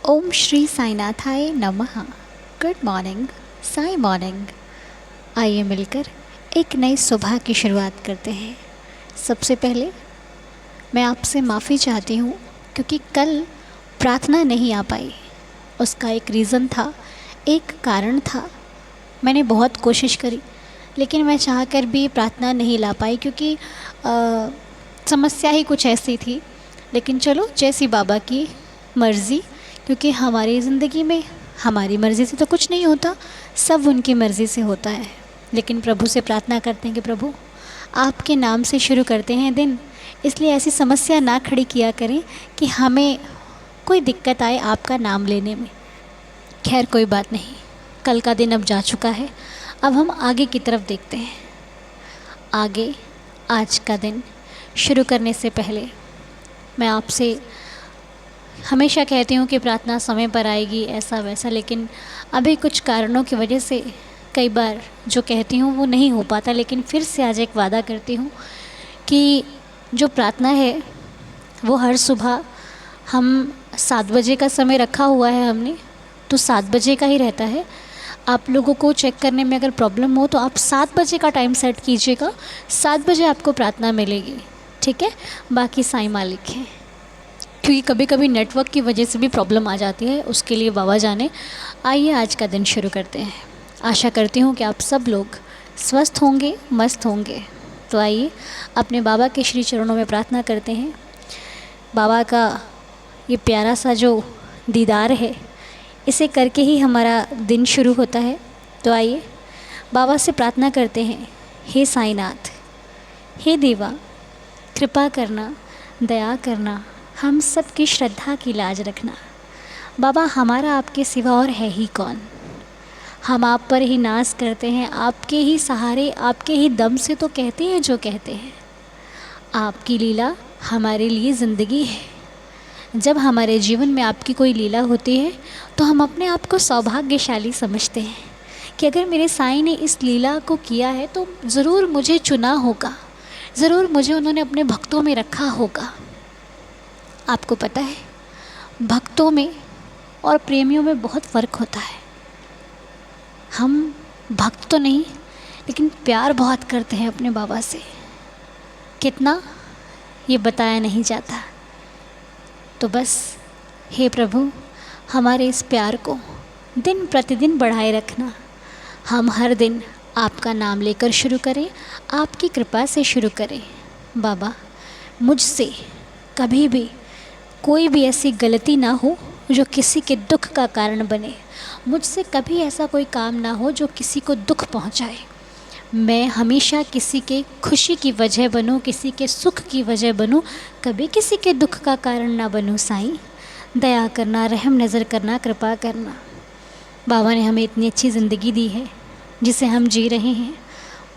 ओम श्री साईनाथाय नमः। Good morning, Sai morning. आइए मिलकर एक नई सुबह की शुरुआत करते हैं। सबसे पहले मैं आपसे माफ़ी चाहती हूँ क्योंकि कल प्रार्थना नहीं आ पाई। उसका एक रीज़न था, एक कारण था। मैंने बहुत कोशिश करी लेकिन मैं चाह कर भी प्रार्थना नहीं ला पाई क्योंकि समस्या ही कुछ ऐसी थी। लेकिन चलो, जैसी बाबा की मर्ज़ी, क्योंकि हमारी ज़िंदगी में हमारी मर्ज़ी से तो कुछ नहीं होता, सब उनकी मर्ज़ी से होता है। लेकिन प्रभु से प्रार्थना करते हैं कि प्रभु आपके नाम से शुरू करते हैं दिन, इसलिए ऐसी समस्या ना खड़ी किया करें कि हमें कोई दिक्कत आए आपका नाम लेने में। खैर कोई बात नहीं, कल का दिन अब जा चुका है। अब हम आगे की तरफ देखते हैं। आगे आज का दिन शुरू करने से पहले मैं आपसे हमेशा कहती हूँ कि प्रार्थना समय पर आएगी, ऐसा वैसा, लेकिन अभी कुछ कारणों की वजह से कई बार जो कहती हूँ वो नहीं हो पाता। लेकिन फिर से आज एक वादा करती हूँ कि जो प्रार्थना है वो हर सुबह हम 7 बजे का समय रखा हुआ है हमने, तो 7 बजे का ही रहता है। आप लोगों को चेक करने में अगर प्रॉब्लम हो तो आप 7 बजे का टाइम सेट कीजिएगा, 7 बजे आपको प्रार्थना मिलेगी, ठीक है। बाकी साईं मालिक हैं, क्योंकि कभी कभी नेटवर्क की वजह से भी प्रॉब्लम आ जाती है, उसके लिए बाबा जाने। आइए आज का दिन शुरू करते हैं। आशा करती हूँ कि आप सब लोग स्वस्थ होंगे, मस्त होंगे। तो आइए अपने बाबा के श्री चरणों में प्रार्थना करते हैं। बाबा का ये प्यारा सा जो दीदार है, इसे करके ही हमारा दिन शुरू होता है। तो आइए बाबा से प्रार्थना करते हैं। हे साईनाथ, हे देवा, कृपा करना, दया करना, हम सब की श्रद्धा की लाज रखना। बाबा हमारा आपके सिवा और है ही कौन। हम आप पर ही नाज करते हैं, आपके ही सहारे, आपके ही दम से तो कहते हैं जो कहते हैं। आपकी लीला हमारे लिए ज़िंदगी है। जब हमारे जीवन में आपकी कोई लीला होती है तो हम अपने आप को सौभाग्यशाली समझते हैं कि अगर मेरे साईं ने इस लीला को किया है तो ज़रूर मुझे चुना होगा, ज़रूर मुझे उन्होंने अपने भक्तों में रखा होगा। आपको पता है, भक्तों में और प्रेमियों में बहुत फ़र्क होता है। हम भक्त तो नहीं, लेकिन प्यार बहुत करते हैं अपने बाबा से। कितना, ये बताया नहीं जाता। तो बस हे प्रभु, हमारे इस प्यार को दिन प्रतिदिन बढ़ाए रखना। हम हर दिन आपका नाम लेकर शुरू करें, आपकी कृपा से शुरू करें। बाबा मुझसे कभी भी कोई भी ऐसी गलती ना हो जो किसी के दुख का कारण बने। मुझसे कभी ऐसा कोई काम ना हो जो किसी को दुख पहुंचाए। मैं हमेशा किसी के खुशी की वजह बनूं, किसी के सुख की वजह बनूं, कभी किसी के दुख का कारण ना बनूं। साईं दया करना, रहम नज़र करना, कृपा करना। बाबा ने हमें इतनी अच्छी ज़िंदगी दी है जिसे हम जी रहे हैं।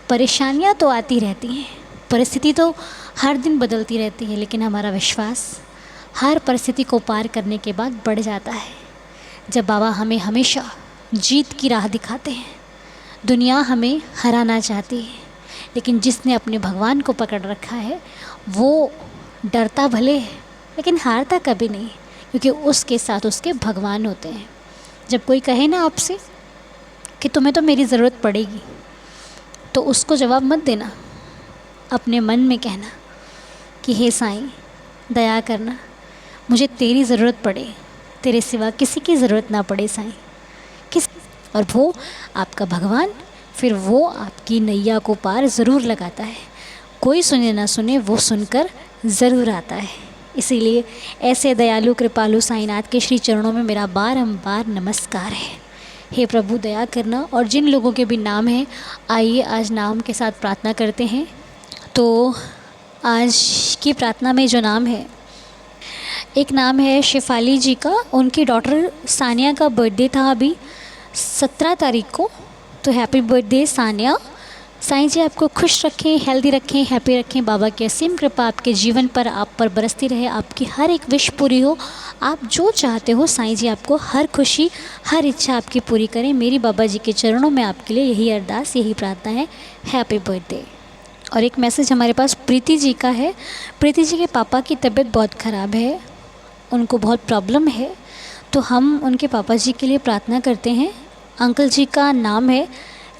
परेशानियां तो आती रहती हैं, परिस्थिति तो हर दिन बदलती रहती है, लेकिन हमारा विश्वास हर परिस्थिति को पार करने के बाद बढ़ जाता है। जब बाबा हमें हमेशा जीत की राह दिखाते हैं। दुनिया हमें हराना चाहती है, लेकिन जिसने अपने भगवान को पकड़ रखा है वो डरता भले है लेकिन हारता कभी नहीं, क्योंकि उसके साथ उसके भगवान होते हैं। जब कोई कहे ना आपसे कि तुम्हें तो मेरी ज़रूरत पड़ेगी, तो उसको जवाब मत देना, अपने मन में कहना कि हे साईं दया करना, मुझे तेरी ज़रूरत पड़े, तेरे सिवा किसी की ज़रूरत ना पड़े साईं। और वो आपका भगवान फिर वो आपकी नैया को पार ज़रूर लगाता है। कोई सुने ना सुने, वो सुनकर ज़रूर आता है। इसीलिए ऐसे दयालु कृपालु साईनाथ के श्री चरणों में मेरा बारंबार नमस्कार है। हे प्रभु दया करना। और जिन लोगों के भी नाम हैं, आइए आज नाम के साथ प्रार्थना करते हैं। तो आज की प्रार्थना में जो नाम है, एक नाम है शेफाली जी का। उनकी डॉटर सानिया का बर्थडे था अभी 17 तारीख को, तो हैप्पी बर्थडे सानिया। साईं जी आपको खुश रखें, हेल्दी रखें, हैप्पी रखें। बाबा की असीम कृपा आपके जीवन पर, आप पर बरसती रहे। आपकी हर एक विश पूरी हो, आप जो चाहते हो साईं जी आपको हर खुशी, हर इच्छा आपकी पूरी करें। मेरी बाबा जी के चरणों में आपके लिए यही अरदास, यही प्रार्थना है। Happy birthday. और एक मैसेज हमारे पास प्रीति जी का है। प्रीति जी के पापा की तबीयत बहुत ख़राब है, उनको बहुत प्रॉब्लम है, तो हम उनके पापा जी के लिए प्रार्थना करते हैं। अंकल जी का नाम है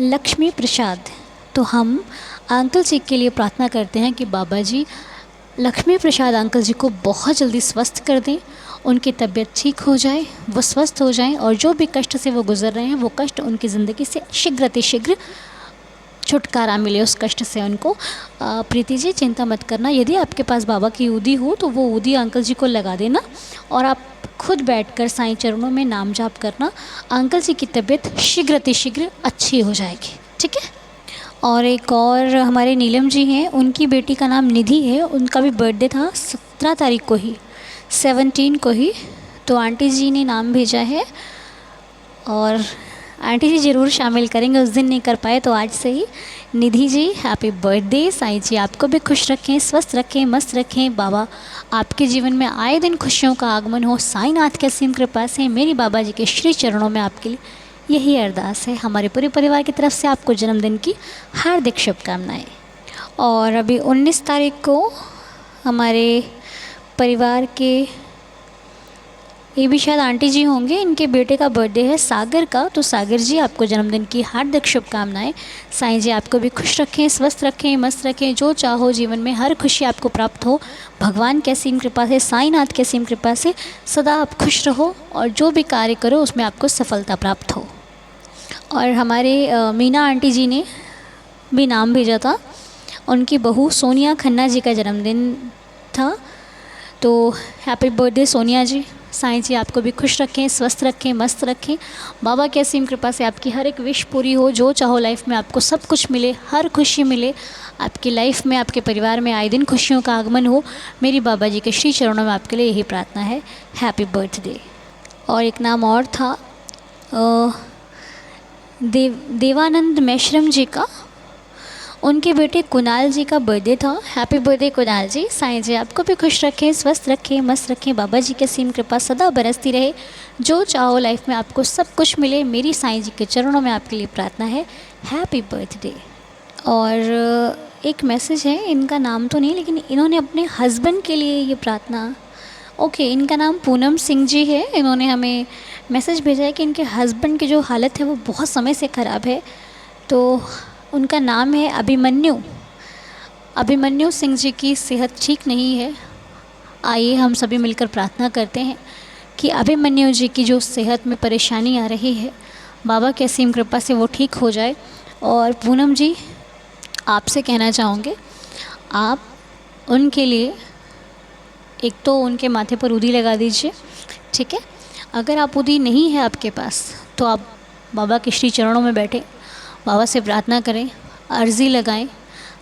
लक्ष्मी प्रसाद। तो हम अंकल जी के लिए प्रार्थना करते हैं कि बाबा जी लक्ष्मी प्रसाद अंकल जी को बहुत जल्दी स्वस्थ कर दें, उनकी तबीयत ठीक हो जाए, वो स्वस्थ हो जाएं और जो भी कष्ट से वो गुज़र रहे हैं वो कष्ट उनकी ज़िंदगी से शीघ्र छुटकारा मिले उस कष्ट से उनको। प्रीति जी चिंता मत करना, यदि आपके पास बाबा की ऊदी हो तो वो ऊदी अंकल जी को लगा देना और आप खुद बैठकर साईं चरणों में नाम जाप करना। अंकल जी की तबीयत शीघ्र अच्छी हो जाएगी, ठीक है। और एक और हमारे नीलम जी हैं, उनकी बेटी का नाम निधि है, उनका भी बर्थडे था 17 तारीख को ही, 17 को ही। तो आंटी जी ने नाम भेजा है और आंटी जी ज़रूर शामिल करेंगे, उस दिन नहीं कर पाए तो आज से ही। निधि जी हैप्पी बर्थडे, साईं जी आपको भी खुश रखें, स्वस्थ रखें, मस्त रखें। बाबा आपके जीवन में आए दिन खुशियों का आगमन हो, साईंनाथ की असीम कृपा से। मेरी बाबा जी के श्री चरणों में आपके लिए यही अरदास है। हमारे पूरे परिवार की तरफ से आपको जन्मदिन की हार्दिक शुभकामनाएँ। और अभी 19 तारीख को हमारे परिवार के, ये भी शायद आंटी जी होंगे, इनके बेटे का बर्थडे है सागर का। तो सागर जी आपको जन्मदिन की हार्दिक शुभकामनाएं। साईं जी आपको भी खुश रखें, स्वस्थ रखें, मस्त रखें, जो चाहो जीवन में हर खुशी आपको प्राप्त हो। भगवान की असीम कृपा से, साईंनाथ की असीम कृपा से सदा आप खुश रहो और जो भी कार्य करो उसमें आपको सफलता प्राप्त हो। और हमारे मीना आंटी जी ने भी नाम भेजा था, उनकी बहू सोनिया खन्ना जी का जन्मदिन था। तो हैप्पी बर्थडे सोनिया जी। साईं जी आपको भी खुश रखें, स्वस्थ रखें, मस्त रखें। बाबा की असीम कृपा से आपकी हर एक विश पूरी हो, जो चाहो लाइफ में आपको सब कुछ मिले, हर खुशी मिले आपकी लाइफ में, आपके परिवार में आए दिन खुशियों का आगमन हो। मेरी बाबा जी के श्री चरणों में आपके लिए यही प्रार्थना है। Happy birthday. और एक नाम और था देवानंद मेश्रम जी का, उनके बेटे कुणाल जी का बर्थडे था। हैप्पी बर्थडे कुणाल जी। साईं जी आपको भी खुश रखें, स्वस्थ रखें, मस्त रखें। बाबा जी की असीम कृपा सदा बरसती रहे, जो चाहो लाइफ में आपको सब कुछ मिले। मेरी साईं जी के चरणों में आपके लिए प्रार्थना है। Happy birthday. और एक मैसेज है, इनका नाम तो नहीं, लेकिन इन्होंने अपने हस्बैंड के लिए ये प्रार्थना, ओके, इनका नाम पूनम सिंह जी है। इन्होंने हमें मैसेज भेजा है कि इनके हस्बैंड की जो हालत है वो बहुत समय से ख़राब है। तो उनका नाम है अभिमन्यु सिंह जी की सेहत ठीक नहीं है। आइए हम सभी मिलकर प्रार्थना करते हैं कि अभिमन्यु जी की जो सेहत में परेशानी आ रही है, बाबा की असीम कृपा से वो ठीक हो जाए। और पूनम जी, आपसे कहना चाहूँगे, आप उनके लिए एक तो उनके माथे पर ऊदी लगा दीजिए, ठीक है। अगर आप ऊदी नहीं है आपके पास तो आप बाबा के श्री चरणों में बैठे बाबा से प्रार्थना करें, अर्ज़ी लगाएं।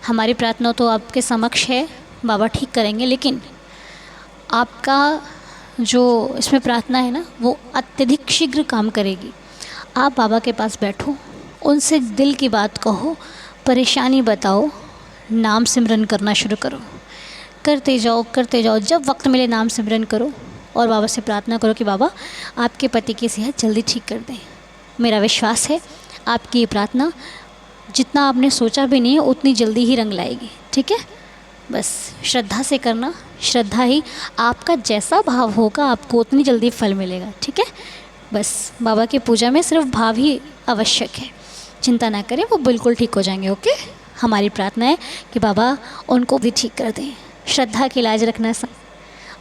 हमारी प्रार्थना तो आपके समक्ष है, बाबा ठीक करेंगे, लेकिन आपका जो इसमें प्रार्थना है ना, वो अत्यधिक शीघ्र काम करेगी। आप बाबा के पास बैठो, उनसे दिल की बात कहो, परेशानी बताओ, नाम सिमरन करना शुरू करो, करते जाओ। जब वक्त मिले नाम सिमरन करो और बाबा से प्रार्थना करो कि बाबा आपके पति की सेहत जल्दी ठीक कर दें। मेरा विश्वास है आपकी ये प्रार्थना जितना आपने सोचा भी नहीं है उतनी जल्दी ही रंग लाएगी, ठीक है। बस श्रद्धा से करना, श्रद्धा ही, आपका जैसा भाव होगा आपको उतनी जल्दी फल मिलेगा, ठीक है। बस बाबा की पूजा में सिर्फ भाव ही आवश्यक है, चिंता ना करें, वो बिल्कुल ठीक हो जाएंगे, ओके। हमारी प्रार्थना है कि बाबा उनको भी ठीक कर दें। श्रद्धा की लाज रखना,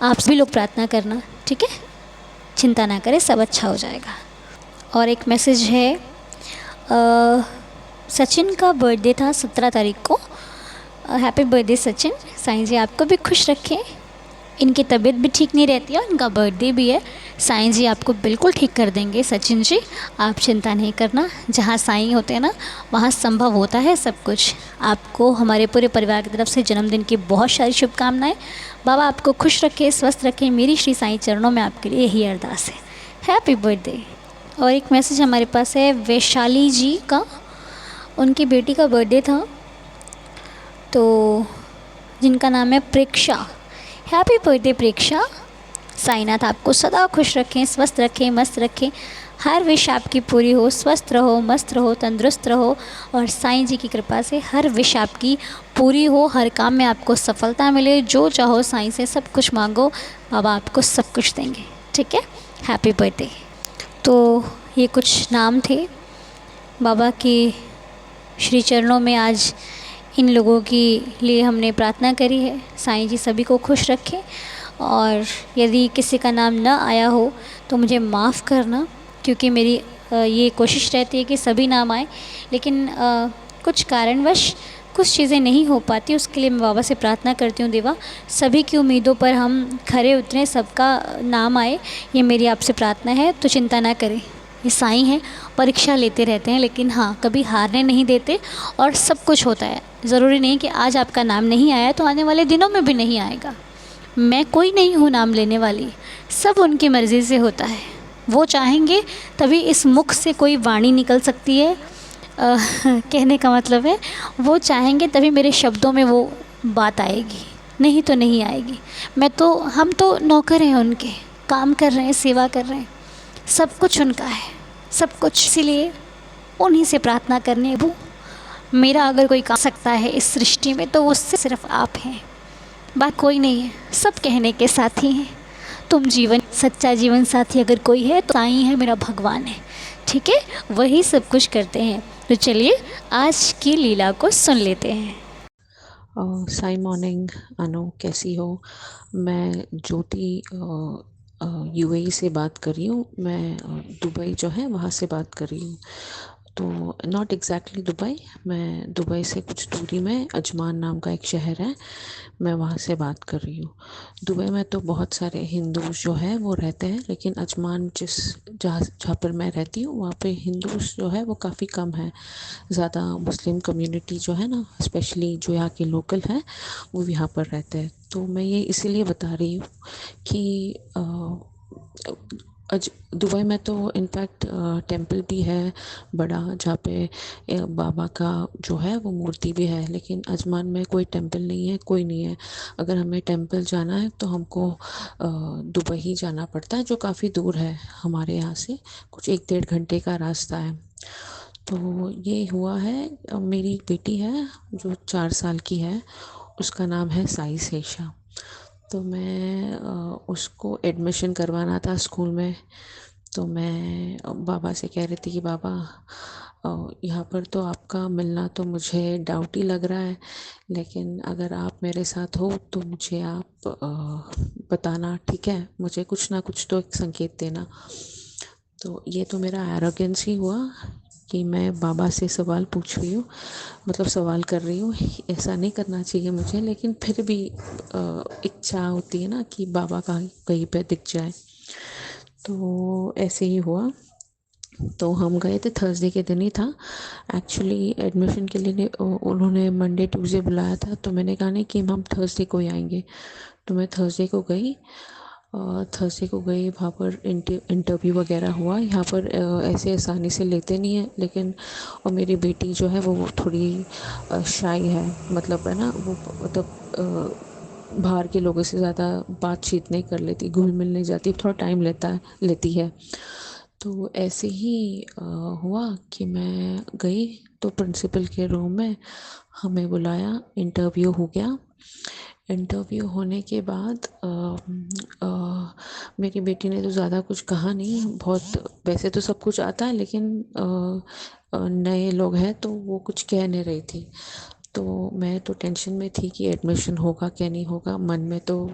आप सभी लोग प्रार्थना करना, ठीक है। चिंता ना करें, सब अच्छा हो जाएगा। और एक मैसेज है, सचिन का बर्थडे था 17 तारीख को। Happy birthday Sachin. साईं जी आपको भी खुश रखें, इनकी तबीयत भी ठीक नहीं रहती है, इनका बर्थडे भी है। साईं जी आपको बिल्कुल ठीक कर देंगे सचिन जी, आप चिंता नहीं करना। जहाँ साईं होते हैं ना, वहाँ संभव होता है सब कुछ। आपको हमारे पूरे परिवार की तरफ से जन्मदिन की बहुत सारी शुभकामनाएं। बाबा आपको खुश रखें, स्वस्थ रखें। मेरी श्री साईं चरणों में आपके लिए यही अरदास है। Happy birthday. और एक मैसेज हमारे पास है वैशाली जी का, उनकी बेटी का बर्थडे था, तो जिनका नाम है प्रेक्षा। हैप्पी बर्थडे प्रेक्षा। साईनाथ आपको सदा खुश रखें, स्वस्थ रखें, मस्त रखें। हर विश आपकी पूरी हो, स्वस्थ रहो, मस्त रहो, तंदुरुस्त रहो और साईं जी की कृपा से हर विश आपकी पूरी हो, हर काम में आपको सफलता मिले। जो चाहो साईं से सब कुछ मांगो, बाबा आपको सब कुछ देंगे, ठीक है। Happy birthday. तो ये कुछ नाम थे बाबा के श्री चरणों में। आज इन लोगों के लिए हमने प्रार्थना करी है, साईं जी सभी को खुश रखें। और यदि किसी का नाम न आया हो तो मुझे माफ़ करना, क्योंकि मेरी ये कोशिश रहती है कि सभी नाम आए, लेकिन कुछ कारणवश कुछ चीज़ें नहीं हो पाती। उसके लिए मैं बाबा से प्रार्थना करती हूँ, देवा सभी की उम्मीदों पर हम खरे उतरें, सबका नाम आए, ये मेरी आपसे प्रार्थना है। तो चिंता ना करें, ये साईं हैं, परीक्षा लेते रहते हैं, लेकिन हाँ कभी हारने नहीं देते और सब कुछ होता है। ज़रूरी नहीं कि आज आपका नाम नहीं आया तो आने वाले दिनों में भी नहीं आएगा। मैं कोई नहीं हूँ नाम लेने वाली, सब उनकी मर्ज़ी से होता है। वो चाहेंगे तभी इस मुख से कोई वाणी निकल सकती है। कहने का मतलब है वो चाहेंगे तभी मेरे शब्दों में वो बात आएगी, नहीं तो नहीं आएगी। हम तो नौकर हैं उनके, काम कर रहे हैं, सेवा कर रहे हैं, सब कुछ उनका है, सब कुछ। इसीलिए उन्हीं से प्रार्थना करने वो मेरा अगर कोई कर सकता है इस सृष्टि में तो वो सिर्फ आप हैं, बात कोई नहीं है। सब कहने के साथी हैं। तुम जीवन सच्चा जीवन साथी अगर कोई है तो साईं है, मेरा भगवान है, ठीक है, वही सब कुछ करते हैं। तो चलिए आज की लीला को सुन लेते हैं। साई मॉर्निंग अनु, कैसी हो? मैं ज्योति यूएई से बात कर रही हूँ। मैं दुबई जो है वहाँ से बात कर रही हूँ। तो नॉट एग्जैक्टली दुबई, मैं दुबई से कुछ दूरी में अजमान नाम का एक शहर है, मैं वहाँ से बात कर रही हूँ। दुबई में तो बहुत सारे हिंदूज जो है वो रहते हैं, लेकिन अजमान जहाँ जहाँ पर मैं रहती हूँ वहाँ पे हिंदूज जो है वो काफ़ी कम है। ज़्यादा मुस्लिम कम्युनिटी जो है ना, स्पेशली जो यहाँ के लोकल हैं वो यहाँ पर रहते हैं। तो मैं ये इसीलिए बता रही हूँ कि दुबई में तो इनफैक्ट टेंपल भी है बड़ा, जहाँ पे बाबा का जो है वो मूर्ति भी है। लेकिन अजमान में कोई टेंपल नहीं है, कोई नहीं है। अगर हमें टेंपल जाना है तो हमको दुबई ही जाना पड़ता है, जो काफ़ी दूर है हमारे यहाँ से, कुछ 1-1.5 घंटे का रास्ता है। तो ये हुआ है, मेरी बेटी है जो 4 साल की है, उसका नाम है साई शेषा। तो मैं उसको एडमिशन करवाना था स्कूल में। तो मैं बाबा से कह रही थी कि बाबा यहाँ पर तो आपका मिलना तो मुझे डाउट ही लग रहा है, लेकिन अगर आप मेरे साथ हो तो मुझे आप बताना, ठीक है? मुझे कुछ ना कुछ तो एक संकेत देना। तो ये तो मेरा एरोगेंस ही हुआ कि मैं बाबा से सवाल पूछ रही हूँ, मतलब सवाल कर रही हूँ। ऐसा नहीं करना चाहिए मुझे, लेकिन फिर भी इच्छा होती है ना कि बाबा का कहीं पे दिख जाए। तो ऐसे ही हुआ। तो हम गए थे, थर्सडे के दिन ही था एक्चुअली एडमिशन के लिए। उन्होंने मंडे ट्यूसडे बुलाया था, तो मैंने कहा नहीं कि हम थर्सडे को ही आएंगे। तो मैं थर्सडे को गई वहाँ पर इंटरव्यू वगैरह हुआ। यहाँ पर ऐसे आसानी से लेते नहीं है, लेकिन और मेरी बेटी जो है वो थोड़ी शाई है, मतलब है ना, वो मतलब बाहर के लोगों से ज़्यादा बातचीत नहीं कर लेती, घुल मिल नहीं जाती, थोड़ा टाइम लेती है। तो ऐसे ही हुआ कि मैं गई तो प्रिंसिपल के रूम में हमें बुलाया, इंटरव्यू हो गया। इंटरव्यू होने के बाद मेरी बेटी ने तो ज़्यादा कुछ कहा नहीं, बहुत वैसे तो सब कुछ आता है, लेकिन नए लोग हैं तो वो कुछ कह नहीं रही थी। तो मैं तो टेंशन में थी कि एडमिशन होगा क्या नहीं होगा, मन में तो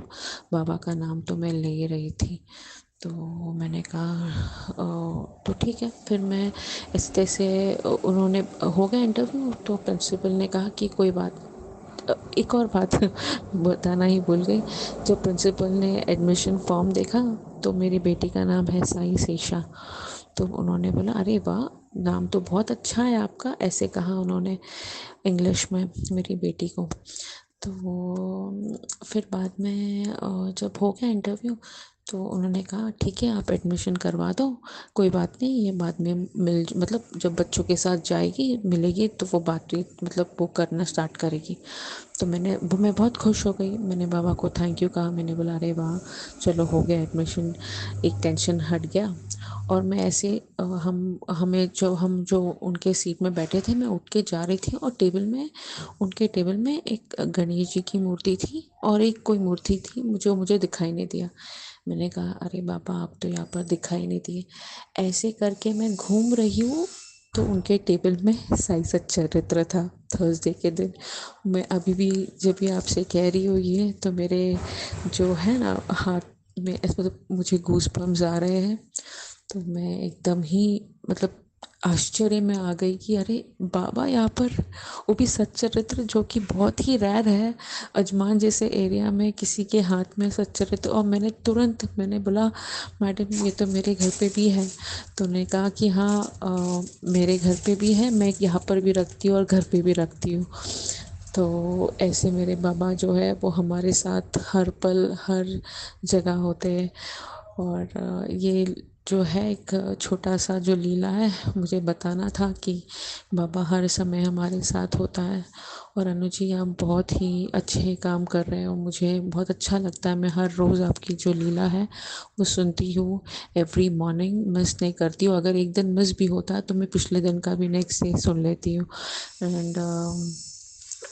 बाबा का नाम तो मैं ले ही रही थी। तो मैंने कहा तो ठीक है। फिर मैं इस तरह से उन्होंने हो गया इंटरव्यू। तो प्रिंसिपल ने कहा कि कोई बात, एक और बात बताना ही भूल गई। जब प्रिंसिपल ने एडमिशन फॉर्म देखा तो मेरी बेटी का नाम है साई शेषा। तो उन्होंने बोला अरे वाह, नाम तो बहुत अच्छा है आपका, ऐसे कहा उन्होंने इंग्लिश में मेरी बेटी को। तो फिर बाद में जब हो गया इंटरव्यू तो उन्होंने कहा ठीक है आप एडमिशन करवा दो, कोई बात नहीं, ये बाद में मतलब जब बच्चों के साथ जाएगी मिलेगी तो वो बातचीत मतलब वो करना स्टार्ट करेगी। तो मैं बहुत खुश हो गई, मैंने बाबा को थैंक यू कहा, मैंने बोला अरे वाह चलो हो गया एडमिशन, एक टेंशन हट गया। और मैं ऐसे हम जो उनके सीट में बैठे थे, मैं उठ के जा रही थी और उनके टेबल में एक गणेश जी की मूर्ति थी और एक कोई मूर्ति थी जो मुझे दिखाई नहीं दिया। मैंने कहा अरे बाबा आप तो यहाँ पर दिखाई नहीं दिए। ऐसे करके मैं घूम रही हूँ तो उनके टेबल में साई सच्चरित्र था थर्सडे के दिन। मैं अभी भी जब भी आपसे कह रही हूँ ये तो मेरे जो है ना हाथ में ऐसे मतलब मुझे गूज बम्स आ रहे हैं। तो मैं एकदम ही मतलब आश्चर्य में आ गई कि अरे बाबा यहाँ पर, वो भी सच्चरित्र जो कि बहुत ही रेयर है अजमान जैसे एरिया में किसी के हाथ में सच्चरित्र। और मैंने बोला मैडम ये तो मेरे घर पे भी है। तो उन्होंने कहा कि हाँ मेरे घर पे भी है, मैं यहाँ पर भी रखती हूँ और घर पे भी रखती हूँ। तो ऐसे मेरे बाबा जो है वो हमारे साथ हर पल हर जगह होते हैं। और ये जो है एक छोटा सा जो लीला है मुझे बताना था कि बाबा हर समय हमारे साथ होता है। और अनु जी आप बहुत ही अच्छे काम कर रहे हो, मुझे बहुत अच्छा लगता है। मैं हर रोज़ आपकी जो लीला है वो सुनती हूँ, एवरी मॉर्निंग मिस नहीं करती हूँ। अगर एक दिन मिस भी होता है तो मैं पिछले दिन का भी नेक्स्ट डे सुन लेती हूँ। एंड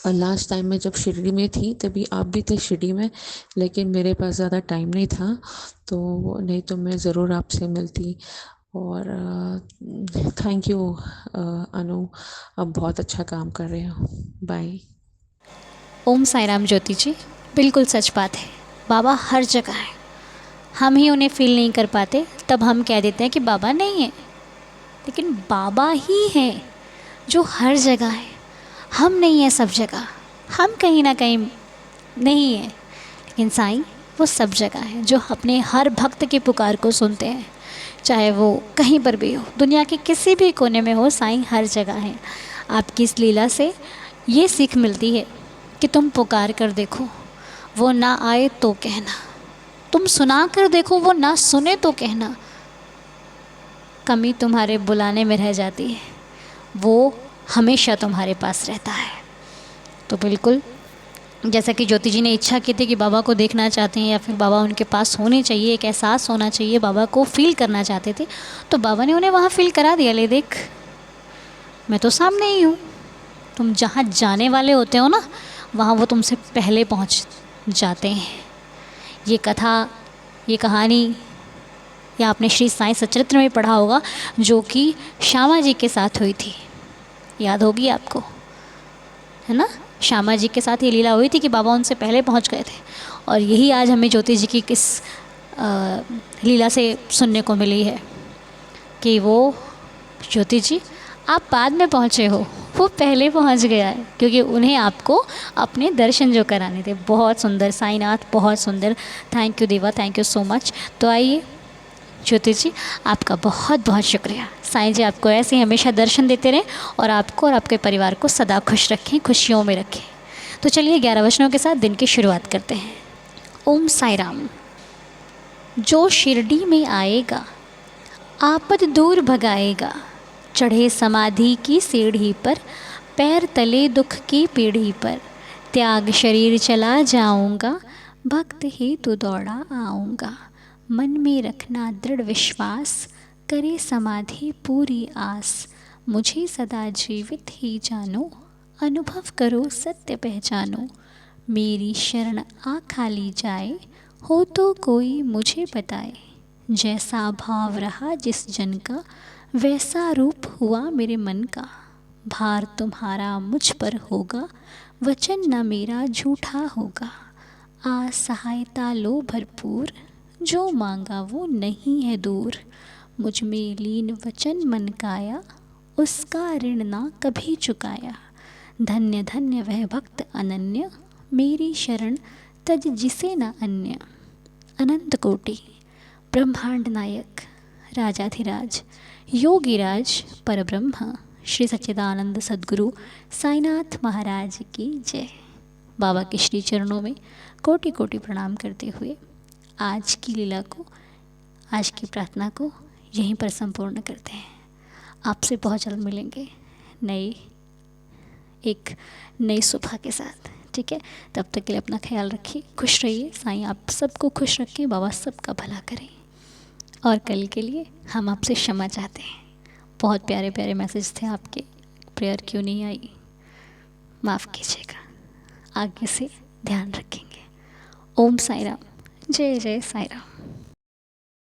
और लास्ट टाइम मैं जब शिरडी में थी तभी आप भी थे शिरडी में, लेकिन मेरे पास ज़्यादा टाइम नहीं था। तो नहीं तो मैं ज़रूर आपसे मिलती। और थैंक यू अनु, आप बहुत अच्छा काम कर रहे हो। बाय। ओम साई राम ज्योति जी, बिल्कुल सच बात है। बाबा हर जगह है, हम ही उन्हें फील नहीं कर पाते, तब हम कह देते हैं कि बाबा नहीं है। लेकिन बाबा ही हैं जो हर जगह है। हम नहीं हैं सब जगह, हम कहीं ना कहीं नहीं हैं, लेकिन साईं वो सब जगह है, जो अपने हर भक्त की पुकार को सुनते हैं। चाहे वो कहीं पर भी हो, दुनिया के किसी भी कोने में हो, साईं हर जगह है। आपकी इस लीला से ये सीख मिलती है कि तुम पुकार कर देखो, वो ना आए तो कहना, तुम सुना कर देखो, वो ना सुने तो कहना। कमी तुम्हारे बुलाने में रह जाती है, वो हमेशा तुम्हारे पास रहता है। तो बिल्कुल जैसा कि ज्योति जी ने इच्छा की थी कि बाबा को देखना चाहते हैं या फिर बाबा उनके पास होने चाहिए, एक एहसास होना चाहिए, बाबा को फील करना चाहते थे, तो बाबा ने उन्हें वहाँ फील करा दिया। ले देख, मैं तो सामने ही हूँ। तुम जहाँ जाने वाले होते हो ना, वहाँ वो तुमसे पहले पहुँच जाते हैं। ये कथा, ये कहानी या आपने श्री साईं सचरित्र में पढ़ा होगा, जो कि श्यामा जी के साथ हुई थी, याद होगी आपको, है ना। श्यामा जी के साथ ये लीला हुई थी कि बाबा उनसे पहले पहुंच गए थे। और यही आज हमें ज्योति जी की किस लीला से सुनने को मिली है कि वो ज्योति जी आप बाद में पहुंचे हो, वो पहले पहुंच गया है, क्योंकि उन्हें आपको अपने दर्शन जो कराने थे। बहुत सुंदर साईनाथ, बहुत सुंदर। थैंक यू देवा, थैंक यू सो मच। तो आइए ज्योति जी, आपका बहुत बहुत शुक्रिया। साईं जी आपको ऐसे ही हमेशा दर्शन देते रहें और आपको और आपके परिवार को सदा खुश रखें, खुशियों में रखें। तो चलिए 11 वचनों के साथ दिन की शुरुआत करते हैं। ओम साई राम। जो शिरडी में आएगा, आपद दूर भगाएगा। चढ़े समाधि की सीढ़ी पर, पैर तले दुख की पीढ़ी पर। त्याग शरीर चला जाऊंगा, भक्त ही तो दौड़ा आऊँगा। मन में रखना दृढ़ विश्वास, करे समाधि पूरी आस। मुझे सदा जीवित ही जानो, अनुभव करो सत्य पहचानो। मेरी शरण आ खाली जाए, हो तो कोई मुझे बताए। जैसा भाव रहा जिस जन का, वैसा रूप हुआ मेरे मन का। भार तुम्हारा मुझ पर होगा, वचन न मेरा झूठा होगा। आ सहायता लो भरपूर, जो मांगा वो नहीं है दूर। मुझ में लीन वचन मन काया, उसका ऋण ना कभी चुकाया। धन्य धन्य वह भक्त अनन्य, मेरी शरण तज जिसे न अन्य। अनंत कोटि ब्रह्मांड नायक राजाधिराज योगीराज परब्रह्म श्री सच्चिदानंद सद्गुरु साईनाथ महाराज की जय। बाबा के श्री चरणों में कोटि कोटि प्रणाम करते हुए आज की लीला को, आज की प्रार्थना को यहीं पर संपूर्ण करते हैं। आपसे बहुत जल्द मिलेंगे एक नई सुबह के साथ, ठीक है। तब तक के लिए अपना ख्याल रखिए, खुश रहिए। साईं आप सबको खुश रखें, बाबा सबका भला करें। और कल के लिए हम आपसे क्षमा चाहते हैं। बहुत प्यारे प्यारे मैसेज थे आपके, प्रेयर क्यों नहीं आई, माफ़ कीजिएगा। आगे से ध्यान रखेंगे। ओम साई राम। जय जय साई राम।